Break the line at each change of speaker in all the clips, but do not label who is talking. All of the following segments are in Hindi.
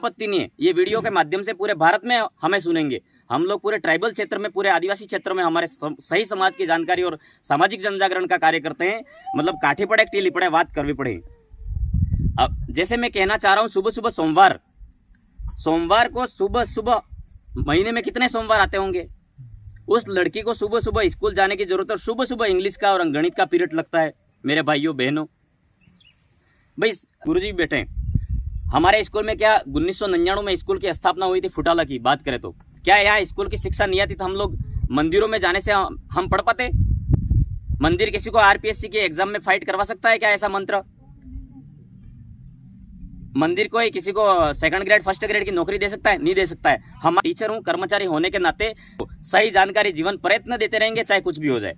आपत्ति नहीं है। ये वीडियो के माध्यम से पूरे भारत में हमें सुनेंगे। हम लोग पूरे ट्राइबल क्षेत्र में, पूरे आदिवासी क्षेत्र में हमारे सही समाज की जानकारी और सामाजिक जनजागरण का कार्य करते हैं। मतलब काठी पड़े टीली पड़े बात करवी पड़े। अब जैसे मैं कहना चाह रहा हूँ, सुबह सुबह सोमवार को सुबह सुबह, महीने में कितने सोमवार आते होंगे, उस लड़की को सुबह सुबह स्कूल जाने की जरूरत है और सुबह सुबह इंग्लिश का और गणित का पीरियड लगता है। मेरे भाइयों बहनों, भाई गुरुजी बैठे हैं। हमारे स्कूल में क्या 1999 में स्कूल की स्थापना हुई थी, फुटाला की बात करें तो क्या यहाँ स्कूल की शिक्षा नहीं आती? तो हम लोग मंदिरों में जाने से हम पढ़ पाते? मंदिर किसी को आरपीएससी के एग्जाम में फाइट करवा सकता है क्या? ऐसा मंत्र मंदिर को ही किसी को सेकंड ग्रेड फर्स्ट ग्रेड की नौकरी दे सकता है? नहीं दे सकता है। हम टीचर हूं, कर्मचारी होने के नाते सही जानकारी जीवन प्रयत्न देते रहेंगे, चाहे कुछ भी हो जाए।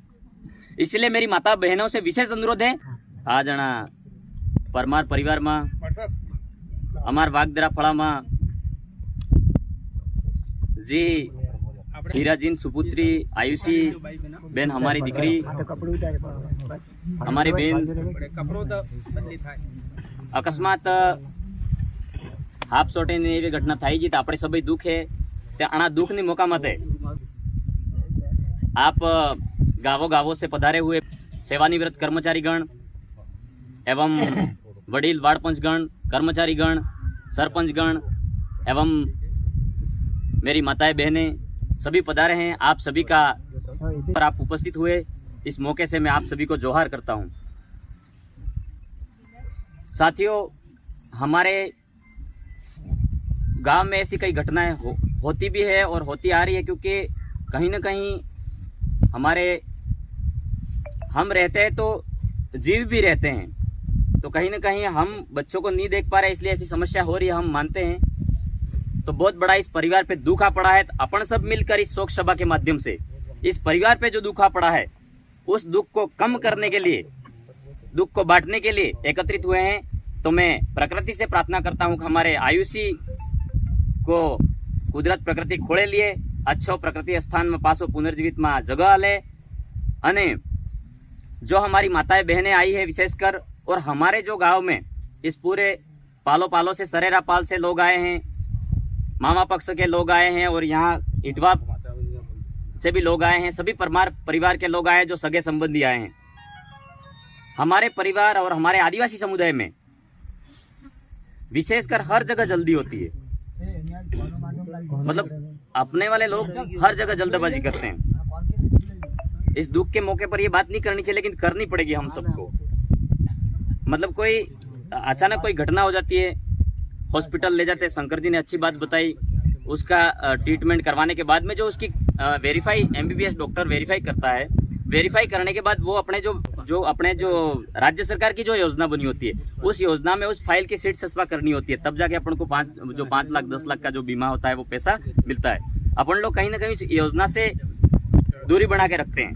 इसलिए मेरी माता बहनों से विशेष अनुरोध है, आ जाना परमार परिवार में, अमार वागदरा फड़ा में जी हीराजीन सुपुत्री आयुषी बेन, हमारी दीकरी, हमारी बेन अकस्मात हाफ सोटे ने एवी घटना थाई गई तो આપણે સબઈ દુઃખ है તે આના દુઃખની મોકા માટે आप गावों गावों से पधारे हुए सेवानिवृत्त कर्मचारीगण एवं वडील वाड़पंचगण, कर्मचारीगण, सरपंचगण एवं मेरी माताएं बहनें सभी पधारे हैं। आप सभी का पर आप उपस्थित हुए, इस मौके से मैं आप सभी को जोहार करता हूं। साथियों, हमारे गांव में ऐसी कई घटनाएं होती भी है और होती आ रही है, क्योंकि कहीं ना कहीं हम रहते हैं तो जीव भी रहते हैं, तो कहीं ना कहीं हम बच्चों को नहीं देख पा रहे, इसलिए ऐसी समस्या हो रही है, हम मानते हैं। तो बहुत बड़ा इस परिवार पे दुख आ पड़ा है। तो अपन सब मिलकर इस शोक सभा के माध्यम से इस परिवार पे जो दुख आ पड़ा है, उस दुख को कम करने के लिए, दुख को बांटने के लिए एकत्रित हुए हैं। तो मैं प्रकृति से प्रार्थना करता हूं कि हमारे आयुषी को कुदरत प्रकृति खोले लिए अच्छो प्रकृति स्थान में पासो पुनर्जीवित में जगह ले, अने जो हमारी माताएं बहनें आई है विशेषकर, और हमारे जो गांव में इस पूरे पालो से सरेरा पाल से लोग आए हैं, मामा पक्ष के लोग आए हैं और यहाँ इटवा से भी लोग आए हैं, सभी परमार परिवार के लोग आए हैं, जो सगे संबंधी आए हैं। हमारे परिवार और हमारे आदिवासी समुदाय में विशेषकर हर जगह जल्दी होती है। मतलब अपने वाले लोग हर जगह जल्दबाजी करते हैं। इस दुख के मौके पर ये बात नहीं करनी चाहिए, लेकिन करनी पड़ेगी हम सबको। मतलब कोई अचानक कोई घटना हो जाती है, हॉस्पिटल ले जाते हैं, शंकर जी ने अच्छी बात बताई, उसका ट्रीटमेंट करवाने के बाद में जो उसकी वेरीफाई एमबीबीएस डॉक्टर वेरीफाई करता है, वेरीफाई करने के बाद वो अपने जो राज्य सरकार की जो योजना बनी होती है, उस योजना में उस फाइल की सीट सस्पा करनी होती है, तब जाके अपन को 5 लाख 10 लाख का जो बीमा होता है वो पैसा मिलता है। अपन लोग कहीं ना कहीं योजना से दूरी बना के रखते हैं।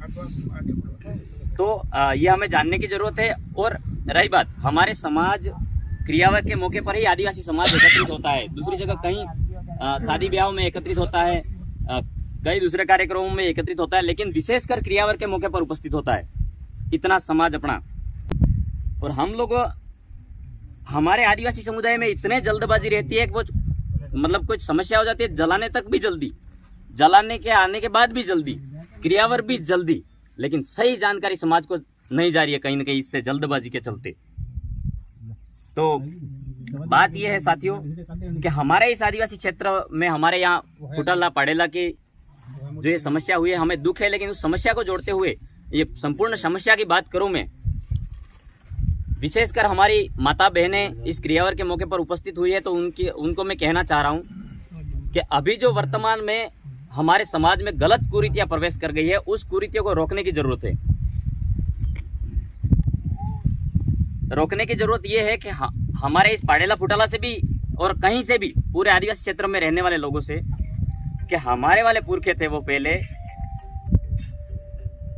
तो ये हमें जानने की जरूरत है। और रही बात, हमारे समाज क्रियावर के मौके पर ही आदिवासी समाज एकत्रित होता है, दूसरी जगह कहीं शादी ब्याह में एकत्रित होता है, कई दूसरे कार्यक्रमों में एकत्रित होता है, लेकिन विशेषकर क्रियावर के मौके पर उपस्थित होता है इतना समाज अपना। और हम लोग हमारे आदिवासी समुदाय में इतने जल्दबाजी रहती है कि वो मतलब कुछ समस्या हो जाती है, जलाने तक भी जल्दी, जलाने के आने के बाद भी जल्दी, क्रियावर भी जल्दी, लेकिन सही जानकारी समाज को नहीं जा रही है कहीं ना कहीं इससे जल्दबाजी के चलते। तो बात यह है साथियों कि हमारे इस आदिवासी क्षेत्र में, हमारे यहाँ फुटाला पाडेला की जो ये समस्या हुई है, हमें दुख है, लेकिन उस समस्या को जोड़ते हुए ये संपूर्ण समस्या की बात करूं मैं, विशेषकर हमारी माता बहनें इस क्रियावर के मौके पर उपस्थित हुई है, तो उनको मैं कहना चाह रहा हूं कि अभी जो वर्तमान में हमारे समाज में गलत कुरीतियां प्रवेश कर गई है, उस कुरीतियों को रोकने की जरूरत है। रोकने की जरूरत यह है कि हमारे इस पाडेला फुटाला से भी और कहीं से भी पूरे आदिवासी क्षेत्र में रहने वाले लोगों से, कि हमारे वाले पुरखे थे वो पहले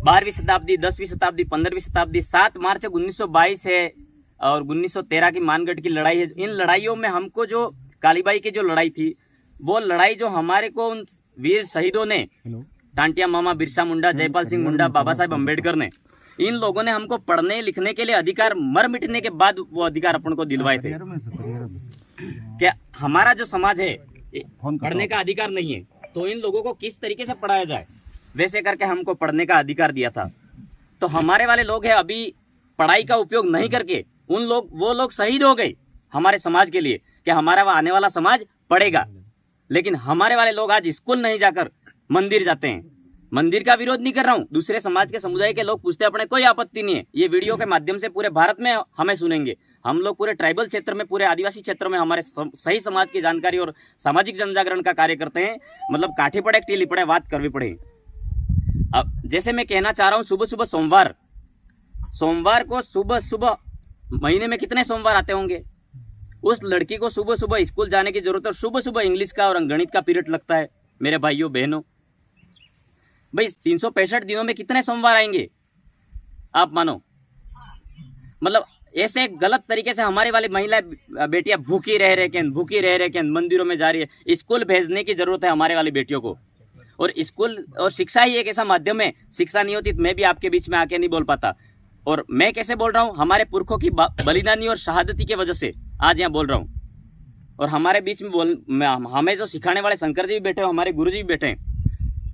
12वीं शताब्दी, 10वीं शताब्दी, 15वीं शताब्दी, 7 मार्च 1922 है और 1913 की मानगढ़ की लड़ाई है। इन लड़ाइयों में हमको जो कालीबाई की जो लड़ाई थी, वो लड़ाई जो हमारे को उन वीर शहीदों ने, टांटिया मामा, बिरसा मुंडा, जयपाल सिंह मुंडा, बाबा साहेब अम्बेडकर ने, इन लोगों ने हमको पढ़ने लिखने के लिए अधिकार मर मिटने के बाद वो अधिकार अपन को दिलवाए थे। कि हमारा जो समाज है पढ़ने का अधिकार नहीं है, तो इन लोगों को किस तरीके से पढ़ाया जाए। वैसे करके हमको पढ़ने का अधिकार दिया था, तो हमारे वाले लोग हैं अभी पढ़ाई का उपयोग नहीं करके वो लोग शहीद हो गए हमारे समाज के लिए कि हमारा आने वाला समाज पढ़ेगा। लेकिन हमारे वाले लोग आज स्कूल नहीं जाकर मंदिर जाते हैं। मंदिर का विरोध नहीं कर रहा हूँ, दूसरे समाज के समुदाय के लोग पूछते अपने, कोई आपत्ति नहीं है। ये वीडियो के माध्यम से पूरे भारत में हमें सुनेंगे। हम लोग पूरे ट्राइबल क्षेत्र में, पूरे आदिवासी क्षेत्र में हमारे सही समाज की जानकारी और सामाजिक जनजागरण का कार्य करते हैं। मतलब काठी पड़े टीली पड़े बात करवी पड़े। अब जैसे मैं कहना चाह रहा हूँ, सुबह सुबह सोमवार को सुबह महीने में कितने सोमवार आते होंगे, उस लड़की को सुबह सुबह स्कूल जाने की जरूरत है और सुबह सुबह इंग्लिश का और गणित का पीरियड लगता है। मेरे भाइयों बहनों, भाई 365 दिनों में कितने सोमवार आएंगे आप मानो। मतलब ऐसे गलत तरीके से हमारे वाली महिला बेटियां भूखी रह के मंदिरों में जा रही है। स्कूल भेजने की जरूरत है हमारे वाली बेटियों को। और स्कूल और शिक्षा ही एक ऐसा माध्यम है, शिक्षा नहीं होती तो मैं भी आपके बीच में आके नहीं बोल पाता। और मैं कैसे बोल रहा हूँ, हमारे पुरखों की बलिदानी और शहादती की वजह से आज यहाँ बोल रहा हूँ। और हमारे बीच में हमें जो सिखाने वाले शंकर जी भी बैठे हो, हमारे गुरु जी भी बैठे हैं।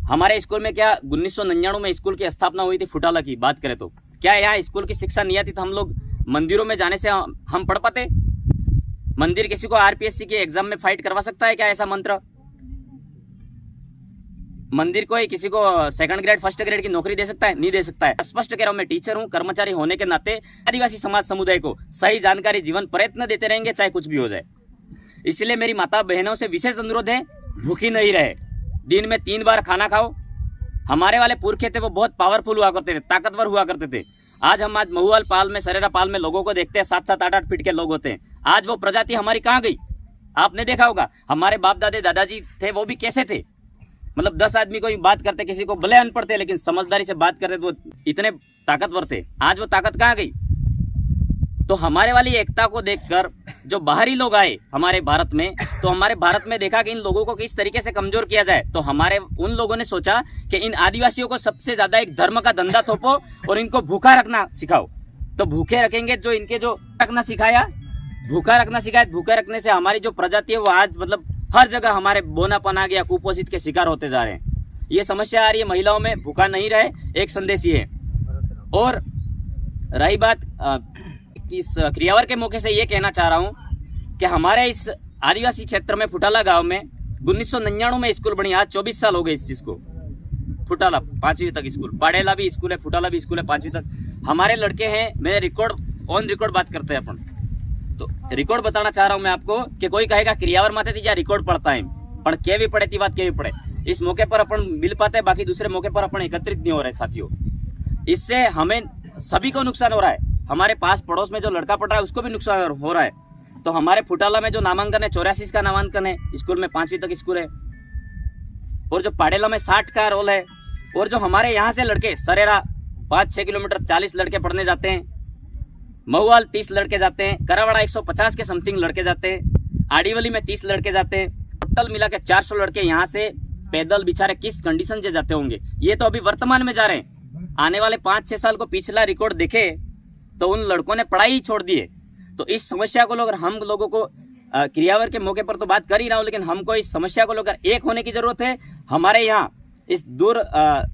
हमारे स्कूल में क्या 1999 में स्कूल की स्थापना हुई थी, फुटाला की बात करें तो क्या यहाँ स्कूल की शिक्षा नहीं आती तो हम लोग मंदिरों में जाने से हम पढ़ पाते? मंदिर किसी को आरपीएससी के एग्जाम में फाइट करवा सकता है क्या? ऐसा मंत्र मंदिर को किसी को सेकंड ग्रेड फर्स्ट ग्रेड की नौकरी दे सकता है? नहीं दे सकता है। स्पष्ट कह रहा हूं, मैं टीचर हूं, कर्मचारी होने के नाते आदिवासी समाज समुदाय को सही जानकारी जीवन प्रयत्न देते रहेंगे, चाहे कुछ भी हो जाए। इसलिए मेरी माता बहनों से विशेष अनुरोध है, भूखी नहीं रहे, दिन में 3 बार खाना खाओ। हमारे वाले पुरखे थे वो बहुत पावरफुल हुआ करते थे, ताकतवर हुआ करते थे। आज महुआल पाल में, सरेरा पाल में लोगों को देखते हैं 7-7, 8-8 फीट के लोग होते हैं। आज वो प्रजाति हमारी कहाँ गई? आपने देखा होगा हमारे बाप दादे दादाजी थे वो भी कैसे थे। मतलब 10 आदमी को बात करते, किसी को भले अनपढ़ थे लेकिन समझदारी से बात करते तो इतने ताकतवर थे। आज वो ताकत कहाँ गई? तो हमारे वाली एकता को देखकर जो बाहरी लोग आए हमारे भारत में, तो हमारे भारत में देखा कि इन लोगों को किस तरीके से कमजोर किया जाए। तो हमारे उन लोगों ने सोचा कि इन आदिवासियों को सबसे ज्यादा एक धर्म का धंधा थोपो और इनको भूखा रखना सिखाओ। तो भूखे रखेंगे, जो इनके जो रखना सिखाया, भूखा रखने से हमारी जो प्रजाति है वो आज मतलब हर जगह हमारे बोनापन आ गया, कुपोषित के शिकार होते जा रहे हैं। ये समस्या आ रही है महिलाओं में, भूखा नहीं रहे, एक संदेश ये है। और रही बात इस क्रियावर के मौके से ये कहना चाह रहा हूँ कि हमारे इस आदिवासी क्षेत्र में फुटाला गांव में 1999 में स्कूल बनी। आज 24 साल हो गए इस चीज को। फुटाला 5वीं तक स्कूल, पाडेला भी स्कूल है, फुटाला भी स्कूल है 5वीं तक। हमारे लड़के हैं, मैं ऑन रिकॉर्ड बात करते हैं अपन, तो रिकॉर्ड बताना चाह रहा हूं मैं आपको कि कोई कहेगा क्रियावर माते थी या रिकॉर्ड पढ़ता है, पर के भी पढ़े थी बात के भी पढ़े। इस मौके पर अपन मिल पाते हैं, बाकी दूसरे मौके पर अपन एकत्रित नहीं हो रहे साथियों। इससे हमें सभी को नुकसान हो रहा है। हमारे पास पड़ोस में जो लड़का पढ़ रहा है उसको भी नुकसान हो रहा है। तो हमारे फुटाला में जो नामांकन है 84 का नामांकन है, स्कूल में 5वीं तक स्कूल है। और जो पाडेला में 60 का रोल है। और जो हमारे यहाँ से लड़के सरेरा 5-6 किलोमीटर 40 लड़के पढ़ने जाते हैं, महुआल 30 लड़के जाते हैं, करावाड़ा 150 के समथिंग लड़के जाते हैं, आडीवली में 30 लड़के जाते हैं। टोटल मिला के 400 लड़के यहाँ से पैदल बेचारे किस कंडीशन से जाते होंगे। ये तो अभी वर्तमान में जा रहे हैं। आने वाले 5-6 साल को पिछला रिकॉर्ड देखे तो उन लड़कों ने पढ़ाई ही छोड़ दी है। तो इस समस्या को लेकर हम लोगों को क्रियावर के मौके पर तो बात कर ही रहा हूँ, लेकिन हमको इस समस्या को लेकर एक होने की जरूरत है। हमारे यहाँ इस दूर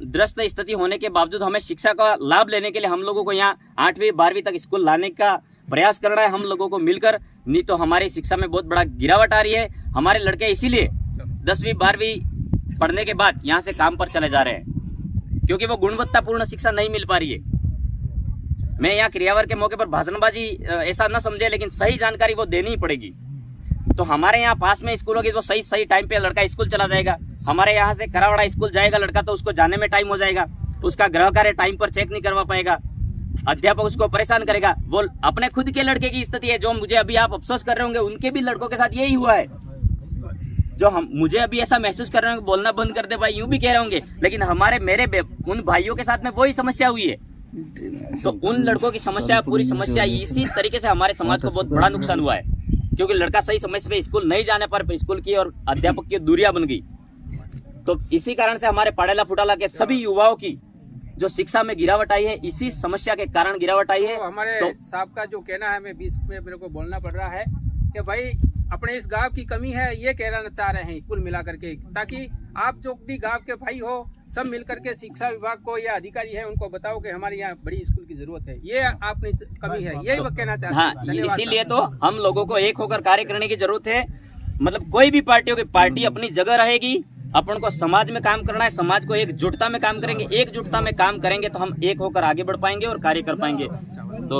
दृष्ट स्थिति होने के बावजूद हमें शिक्षा का लाभ लेने के लिए हम लोगों को यहाँ 8वीं 12वीं तक स्कूल लाने का प्रयास करना है हम लोगों को मिलकर। नहीं तो हमारी शिक्षा में बहुत बड़ा गिरावट आ रही है। हमारे लड़के इसीलिए 10वीं 12वीं पढ़ने के बाद यहाँ से काम पर चले जा रहे हैं, क्योंकि वो गुणवत्तापूर्ण शिक्षा नहीं मिल पा रही है। मैं यहाँ क्रियावर के मौके पर भाषणबाजी ऐसा न समझे, लेकिन सही जानकारी वो देनी ही पड़ेगी। तो हमारे यहाँ पास में स्कूल होगी तो सही टाइम पे लड़का स्कूल चला जाएगा। हमारे यहाँ से करावाड़ा स्कूल जाएगा लड़का तो उसको जाने में टाइम हो जाएगा, उसका गृह कार्य टाइम पर चेक नहीं करवा पाएगा, अध्यापक उसको परेशान करेगा। वो अपने खुद के लड़के की स्थिति है, जो मुझे अभी आप अफसोस कर रहे होंगे, उनके भी लड़कों के साथ यही हुआ है। जो मुझे अभी ऐसा महसूस कर रहे होंगे, बोलना बंद कर दे भाई, यूं भी कह रहे होंगे, लेकिन मेरे उन भाइयों के साथ में वही समस्या हुई है। तो उन लड़कों की समस्या, पूरी समस्या इसी तरीके से हमारे समाज को बहुत बड़ा नुकसान हुआ है, क्योंकि लड़का सही समय पे स्कूल नहीं जाने पर स्कूल की और अध्यापक की दूरियां बन गई। तो इसी कारण से हमारे पाडेला फुटाला के सभी युवाओं की जो शिक्षा में गिरावट आई है, इसी समस्या के कारण गिरावट आई है।
तो हमारे साहब का जो कहना है, मैं बीच में मेरे को बोलना पड़ रहा है कि भाई अपने इस गांव की कमी है ये कहना चाह रहे हैं कुल मिलाकर के, ताकि आप जो भी गांव के भाई हो सब मिलकर के शिक्षा विभाग को या अधिकारी है उनको बताओ कि हमारे यहाँ बड़ी स्कूल की जरूरत है, ये आपने कमी है, यही वो कहना चाहते हैं।
हाँ, इसीलिए तो हम लोगों को एक होकर कार्य करने की जरूरत है। मतलब कोई भी पार्टी होगी, पार्टी अपनी जगह रहेगी, अपन को समाज में काम करना है, समाज को एकजुटता में काम करेंगे, एकजुटता में काम करेंगे तो हम एक होकर आगे बढ़ पाएंगे और कार्य कर पाएंगे। तो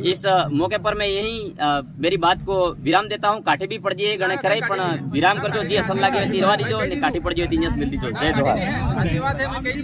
इस मौके पर मैं यही मेरी बात को विराम देता हूँ। काठी भी पड़ जाइए गणे करे पण विराम करजो जी असल लागे तीरवा दीजो ने काठी पड़ जाइए तीन मिल दीजो। जय जोहार।
आशीर्वाद है मैं कही